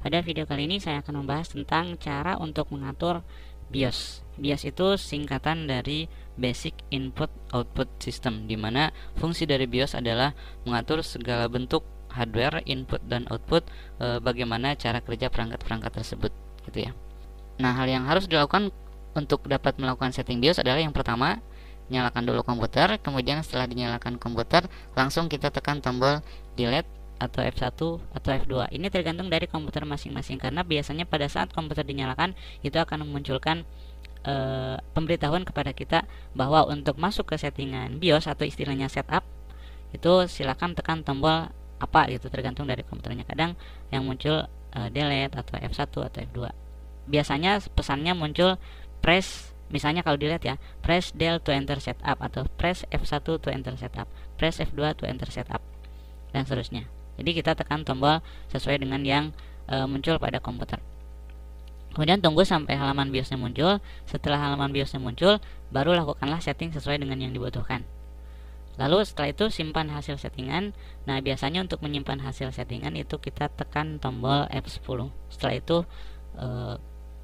Pada video kali ini saya akan membahas tentang cara untuk mengatur BIOS. BIOS itu singkatan dari Basic Input Output System, di mana fungsi dari BIOS adalah mengatur segala bentuk hardware input dan output, bagaimana cara kerja perangkat-perangkat tersebut, gitu ya. Nah, hal yang harus dilakukan untuk dapat melakukan setting BIOS adalah yang pertama, nyalakan dulu komputer. Kemudian setelah dinyalakan komputer, langsung kita tekan tombol delete atau F1 atau F2. Ini tergantung dari komputer masing-masing, karena biasanya pada saat komputer dinyalakan itu akan memunculkan pemberitahuan kepada kita bahwa untuk masuk ke settingan BIOS atau istilahnya setup itu silakan tekan tombol apa gitu, tergantung dari komputernya. Kadang yang muncul delete atau F1 atau F2. Biasanya pesannya muncul press, misalnya kalau dilihat ya, press del to enter setup atau press F1 to enter setup, press F2 to enter setup, dan seterusnya. Jadi kita tekan tombol sesuai dengan yang muncul pada komputer. Kemudian tunggu sampai halaman BIOSnya muncul. Setelah halaman BIOSnya muncul, baru lakukanlah setting sesuai dengan yang dibutuhkan. Lalu setelah itu simpan hasil settingan. Nah, biasanya untuk menyimpan hasil settingan itu kita tekan tombol F10. Setelah itu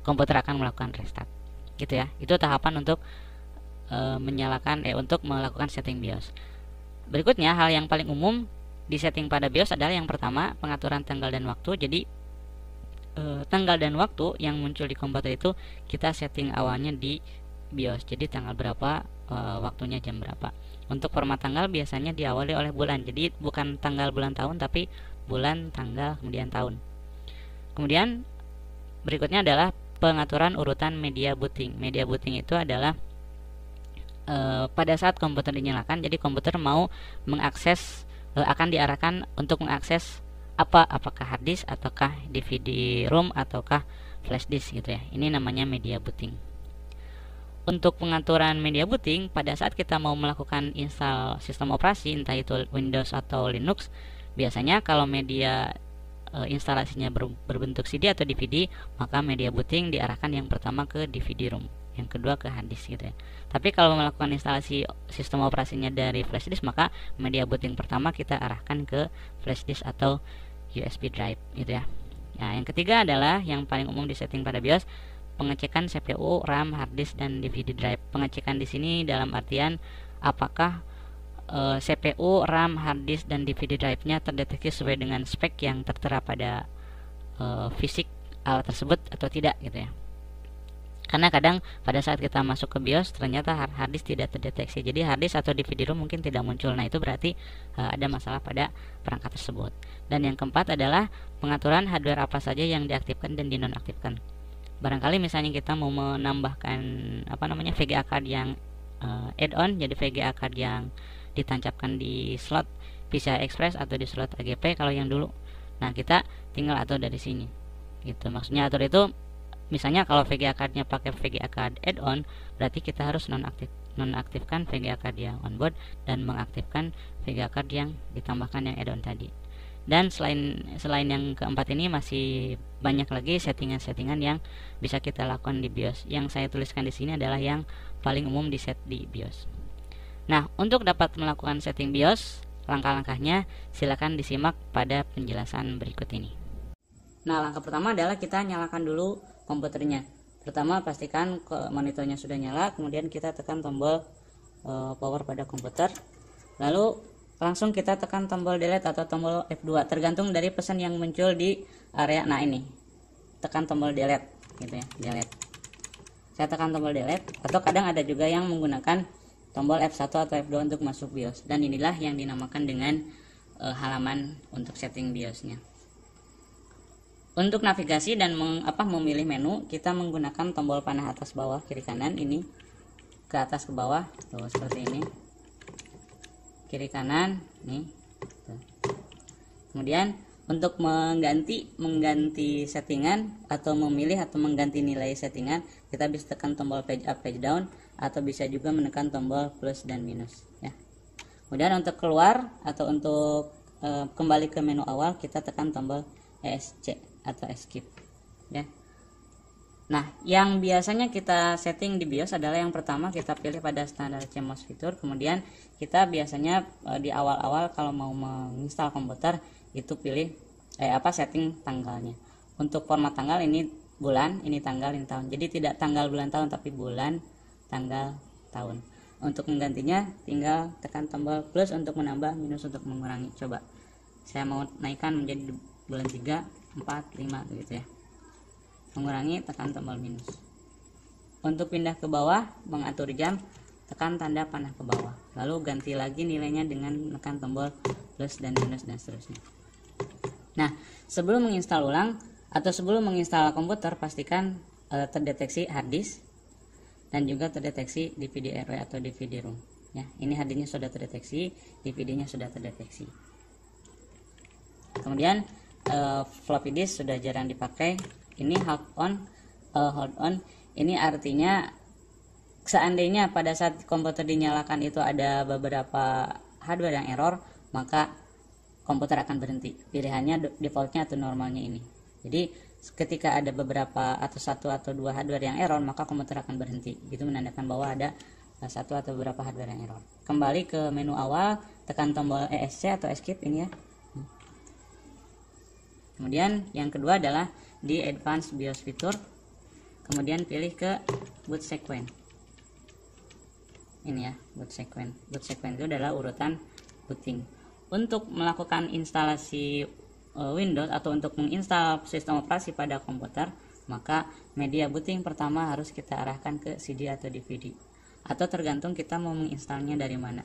komputer akan melakukan restart. Gitu ya. Itu tahapan untuk untuk melakukan setting BIOS. Berikutnya, hal yang paling umum di setting pada BIOS adalah yang pertama, pengaturan tanggal dan waktu. Jadi tanggal dan waktu yang muncul di komputer itu kita setting awalnya di BIOS. Jadi tanggal berapa, waktunya jam berapa. Untuk format tanggal biasanya diawali oleh bulan. Jadi bukan tanggal, bulan, tahun, tapi bulan, tanggal, kemudian tahun. Kemudian berikutnya adalah pengaturan urutan media booting. Media booting itu adalah pada saat komputer dinyalakan, jadi komputer mau mengakses, akan diarahkan untuk mengakses apakah hard disk ataukah DVD ROM ataukah flash disk gitu ya. Ini namanya media booting. Untuk pengaturan media booting, pada saat kita mau melakukan install sistem operasi, entah itu Windows atau Linux, biasanya kalau media instalasinya berbentuk CD atau DVD, maka media booting diarahkan yang pertama ke DVD ROM, yang kedua ke hard disk gitu ya. Tapi kalau melakukan instalasi sistem operasinya dari flash disk, maka media booting pertama kita arahkan ke flash disk atau USB drive gitu ya. Nah, yang ketiga adalah yang paling umum di setting pada BIOS, pengecekan CPU, RAM, hard disk, dan DVD drive. Pengecekan di sini dalam artian apakah CPU, RAM, hard disk, dan DVD drive-nya terdeteksi sesuai dengan spek yang tertera pada fisik alat tersebut atau tidak gitu ya. Karena kadang pada saat kita masuk ke BIOS ternyata hard disk tidak terdeteksi. Jadi hard disk atau DVD ROM mungkin tidak muncul. Nah, itu berarti ada masalah pada perangkat tersebut. Dan yang keempat adalah pengaturan hardware apa saja yang diaktifkan dan dinonaktifkan. Barangkali misalnya kita mau menambahkan VGA card yang add-on, jadi VGA card yang ditancapkan di slot PCI Express atau di slot AGP kalau yang dulu. Nah, kita tinggal atur dari sini. Gitu. Maksudnya atur itu, misalnya kalau VGA cardnya pakai VGA card add-on, berarti kita harus nonaktifkan VGA card yang onboard dan mengaktifkan VGA card yang ditambahkan yang add-on tadi. Dan selain yang keempat ini masih banyak lagi settingan-settingan yang bisa kita lakukan di BIOS. Yang saya tuliskan di sini adalah yang paling umum di set di BIOS. Nah, untuk dapat melakukan setting BIOS, langkah-langkahnya silakan disimak pada penjelasan berikut ini. Nah, langkah pertama adalah kita nyalakan dulu komputernya. Pertama, pastikan monitornya sudah nyala, kemudian kita tekan tombol power pada komputer. Lalu langsung kita tekan tombol delete atau tombol F2, tergantung dari pesan yang muncul di area. Nah, ini tekan tombol delete gitu ya, delete. Saya tekan tombol delete, atau kadang ada juga yang menggunakan tombol F1 atau F2 untuk masuk BIOS. Dan inilah yang dinamakan dengan halaman untuk setting BIOSnya. Untuk navigasi dan memilih menu, kita menggunakan tombol panah atas bawah kiri kanan, ini ke atas ke bawah tuh, seperti ini, kiri kanan nih tuh. Kemudian untuk mengganti settingan atau memilih atau mengganti nilai settingan, kita bisa tekan tombol page up, page down, atau bisa juga menekan tombol plus dan minus ya. Kemudian untuk keluar atau untuk kembali ke menu awal, kita tekan tombol ESC atau escape ya. Nah, yang biasanya kita setting di BIOS adalah yang pertama kita pilih pada standar CMOS fitur. Kemudian kita biasanya di awal-awal kalau mau menginstal komputer itu pilih setting tanggalnya. Untuk format tanggal ini bulan, ini tanggal, ini tahun. Jadi tidak tanggal, bulan, tahun, tapi bulan, tanggal, tahun. Untuk menggantinya tinggal tekan tombol plus untuk menambah, minus untuk mengurangi. Coba saya mau naikkan menjadi bulan 3, 4, 5 begitu ya. Mengurangi, tekan tombol minus. Untuk pindah ke bawah, mengatur jam, tekan tanda panah ke bawah. Lalu ganti lagi nilainya dengan menekan tombol plus dan minus dan seterusnya. Nah, sebelum menginstal ulang atau sebelum menginstal komputer, pastikan terdeteksi hard disk dan juga terdeteksi DVD RW atau DVD ROM. Ya, ini hard disknya sudah terdeteksi, DVD-nya sudah terdeteksi. Kemudian floppy disk sudah jarang dipakai. Ini hold on. Ini artinya seandainya pada saat komputer dinyalakan itu ada beberapa hardware yang error, maka komputer akan berhenti. Pilihannya defaultnya atau normalnya ini. Jadi ketika ada beberapa atau satu atau dua hardware yang error, maka komputer akan berhenti. Itu menandakan bahwa ada satu atau beberapa hardware yang error. Kembali ke menu awal, tekan tombol ESC atau escape ini ya. Kemudian yang kedua adalah di advanced BIOS fitur. Kemudian pilih ke boot sequence. Ini ya, boot sequence. Boot sequence itu adalah urutan booting. Untuk melakukan instalasi Windows atau untuk menginstal sistem operasi pada komputer, maka media booting pertama harus kita arahkan ke CD atau DVD. Atau tergantung kita mau menginstalnya dari mana.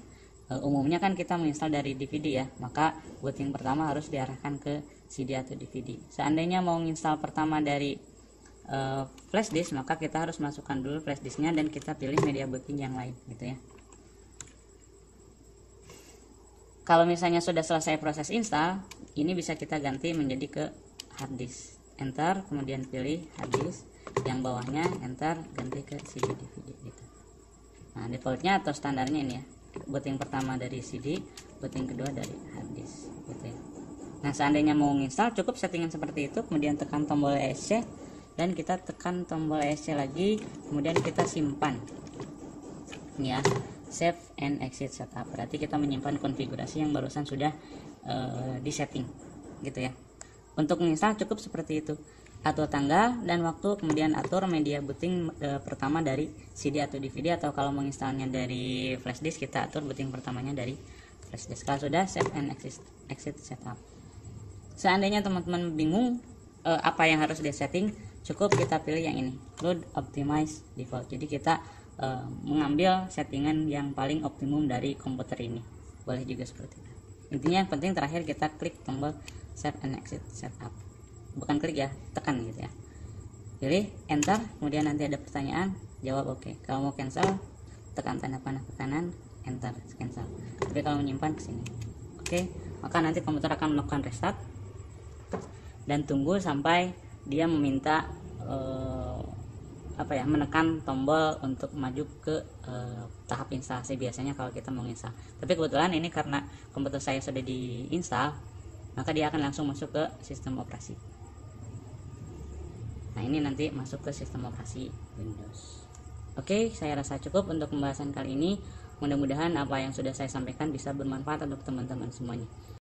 Umumnya kan kita menginstal dari DVD ya, maka booting pertama harus diarahkan ke CD atau DVD. Seandainya mau menginstal pertama dari flash disk, maka kita harus masukkan dulu flash disknya dan kita pilih media booting yang lain gitu ya. Kalau misalnya sudah selesai proses install, ini bisa kita ganti menjadi ke hard disk. Enter, kemudian pilih hard disk, yang bawahnya enter, ganti ke CD DVD gitu. Nah, defaultnya atau standarnya ini ya, booting pertama dari CD, booting kedua dari hard disk gitu ya. Nah, seandainya mau install, cukup settingan seperti itu, kemudian tekan tombol ESC dan kita tekan tombol ESC lagi, kemudian kita simpan ini ya, save and exit setup. Berarti kita menyimpan konfigurasi yang barusan sudah disetting gitu ya. Untuk menginstal cukup seperti itu, atur tanggal dan waktu, kemudian atur media booting pertama dari CD atau DVD, atau kalau menginstalnya dari flash disk kita atur booting pertamanya dari flash disk. Kalau sudah, save and exit setup. Seandainya teman-teman bingung apa yang harus disetting, cukup kita pilih yang ini, load optimize default. Jadi kita mengambil settingan yang paling optimum dari komputer ini. Boleh juga seperti itu. Intinya yang penting terakhir kita klik tombol save and exit setup. Bukan klik ya, tekan gitu ya. Pilih enter, kemudian nanti ada pertanyaan, jawab oke. Kalau mau cancel, tekan tanda panah ke kanan, enter, cancel. Tapi kalau menyimpan ke sini. Oke, maka nanti komputer akan melakukan restart dan tunggu sampai dia meminta menekan tombol untuk maju ke tahap instalasi biasanya kalau kita mau install. Tapi kebetulan ini karena komputer saya sudah diinstal, maka dia akan langsung masuk ke sistem operasi. Nah, ini nanti masuk ke sistem operasi Windows. Oke, saya rasa cukup untuk pembahasan kali ini. Mudah-mudahan apa yang sudah saya sampaikan bisa bermanfaat untuk teman-teman semuanya.